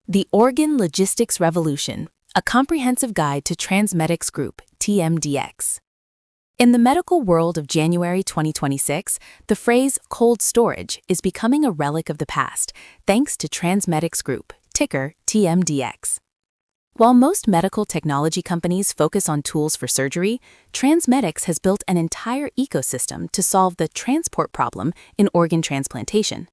The Organ Logistics Revolution, a comprehensive guide to TransMedics Group, TMDX. In the medical world of January 2026, the phrase cold storage is becoming a relic of the past, thanks to TransMedics Group, ticker TMDX. While most medical technology companies focus on tools for surgery, TransMedics has built an entire ecosystem to solve the transport problem in organ transplantation.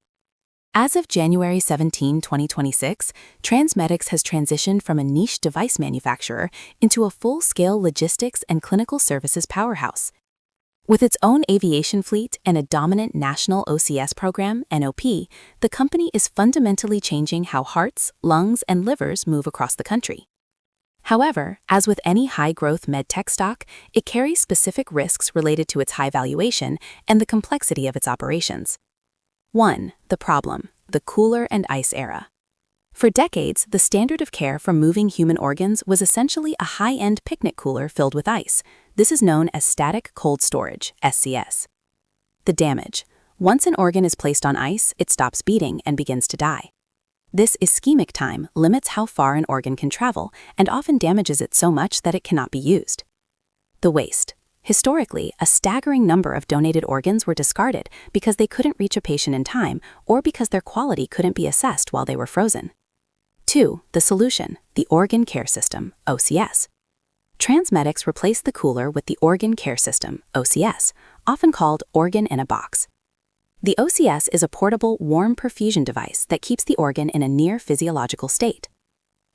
As of January 17, 2026, TransMedics has transitioned from a niche device manufacturer into a full-scale logistics and clinical services powerhouse. With its own aviation fleet and a dominant National OCS Program, NOP, the company is fundamentally changing how hearts, lungs, and livers move across the country. However, as with any high-growth medtech stock, it carries specific risks related to its high valuation and the complexity of its operations. 1. The problem: the cooler and ice era. For decades, the standard of care for moving human organs was essentially a high-end picnic cooler filled with ice. This is known as static cold storage, SCS. The damage: once an organ is placed on ice, it stops beating and begins to die. This ischemic time limits how far an organ can travel and often damages it so much that it cannot be used. The waste: historically, a staggering number of donated organs were discarded because they couldn't reach a patient in time or because their quality couldn't be assessed while they were frozen. 2. The solution: the Organ Care System, OCS. TransMedics replaced the cooler with the Organ Care System, OCS, often called organ in a box. The OCS is a portable, warm perfusion device that keeps the organ in a near-physiological state.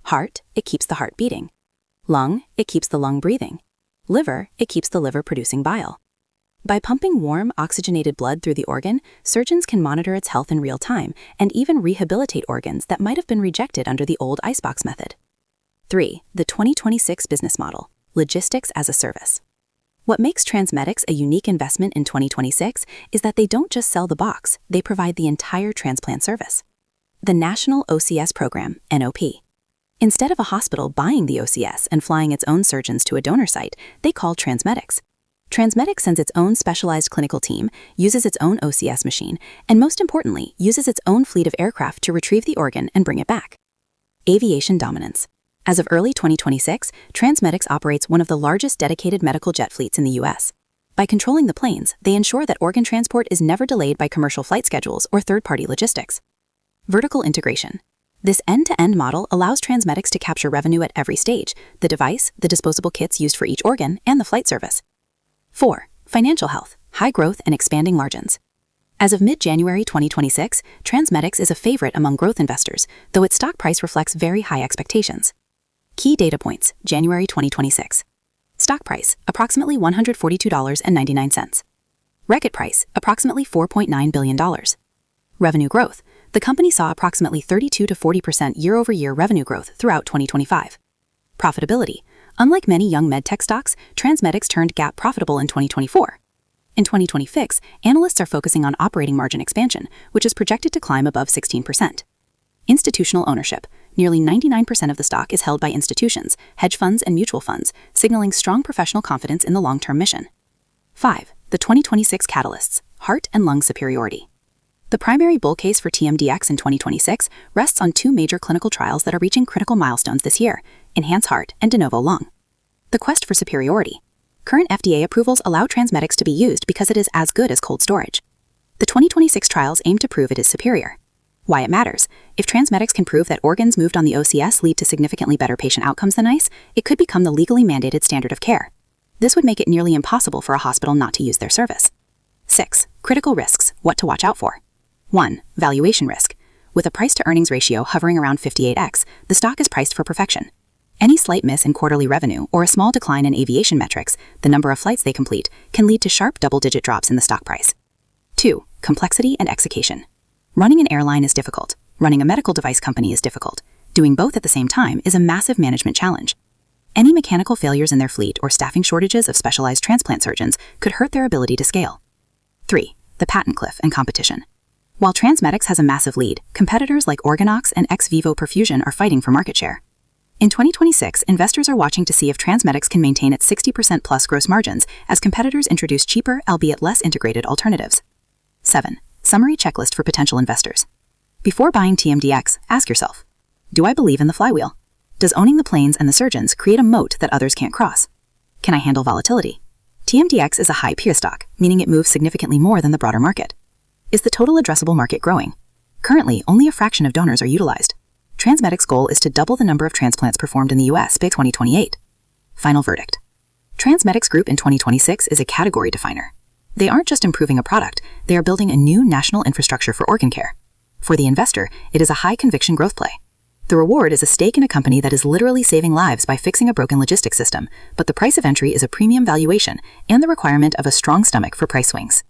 Heart: it keeps the heart beating. Lung: it keeps the lung breathing. Liver: it keeps the liver producing bile. By pumping warm, oxygenated blood through the organ, surgeons can monitor its health in real time and even rehabilitate organs that might have been rejected under the old icebox method. 3. The 2026 business model: logistics as a service. What makes TransMedics a unique investment in 2026 is that they don't just sell the box, they provide the entire transplant service. The National OCS Program, NOP. Instead of a hospital buying the OCS and flying its own surgeons to a donor site, they call TransMedics. TransMedics sends its own specialized clinical team, uses its own OCS machine, and most importantly, uses its own fleet of aircraft to retrieve the organ and bring it back. Aviation Dominance. As of early 2026, TransMedics operates one of the largest dedicated medical jet fleets in the U.S. By controlling the planes, they ensure that organ transport is never delayed by commercial flight schedules or third-party logistics. Vertical integration. This end-to-end model allows TransMedics to capture revenue at every stage: the device, the disposable kits used for each organ, and the flight service. 4. Financial health: high growth and expanding margins. As of mid-January 2026, TransMedics is a favorite among growth investors, though its stock price reflects very high expectations. Key data points: January 2026. Stock price: approximately $142.99. Record price: approximately $4.9 billion. Revenue growth: the company saw approximately 32 to 40% year-over-year revenue growth throughout 2025. Profitability: unlike many young medtech stocks, TransMedics turned GAAP profitable in 2024. In 2026, analysts are focusing on operating margin expansion, which is projected to climb above 16%. Institutional ownership: nearly 99% of the stock is held by institutions, hedge funds, and mutual funds, signaling strong professional confidence in the long-term mission. 5. The 2026 catalysts: heart and lung superiority. The primary bull case for TMDX in 2026 rests on two major clinical trials that are reaching critical milestones this year: Enhance Heart and De Novo Lung. The quest for superiority. Current FDA approvals allow TransMedics to be used because it is as good as cold storage. The 2026 trials aim to prove it is superior. Why it matters: if TransMedics can prove that organs moved on the OCS lead to significantly better patient outcomes than ice, it could become the legally mandated standard of care. This would make it nearly impossible for a hospital not to use their service. 6. Critical risks: what to watch out for. 1. Valuation risk. With a price-to-earnings ratio hovering around 58x, the stock is priced for perfection. Any slight miss in quarterly revenue or a small decline in aviation metrics, the number of flights they complete, can lead to sharp double-digit drops in the stock price. 2. Complexity and execution. Running an airline is difficult. Running a medical device company is difficult. Doing both at the same time is a massive management challenge. Any mechanical failures in their fleet or staffing shortages of specialized transplant surgeons could hurt their ability to scale. 3. The patent cliff and competition. While TransMedics has a massive lead, competitors like Organox and Ex Vivo Perfusion are fighting for market share. In 2026, investors are watching to see if TransMedics can maintain its 60% plus gross margins as competitors introduce cheaper, albeit less integrated alternatives. 7. Summary checklist for potential investors. Before buying TMDX, ask yourself, Do I believe in the flywheel? Does owning the planes and the surgeons create a moat that others can't cross? Can I handle volatility? TMDX is a high peer stock, meaning it moves significantly more than the broader market. Is the total addressable market growing? Currently, only a fraction of donors are utilized. TransMedics' goal is to double the number of transplants performed in the US by 2028. Final verdict. TransMedics Group in 2026 is a category definer. They aren't just improving a product, they are building a new national infrastructure for organ care. For the investor, it is a high-conviction growth play. The reward is a stake in a company that is literally saving lives by fixing a broken logistics system, but the price of entry is a premium valuation and the requirement of a strong stomach for price swings.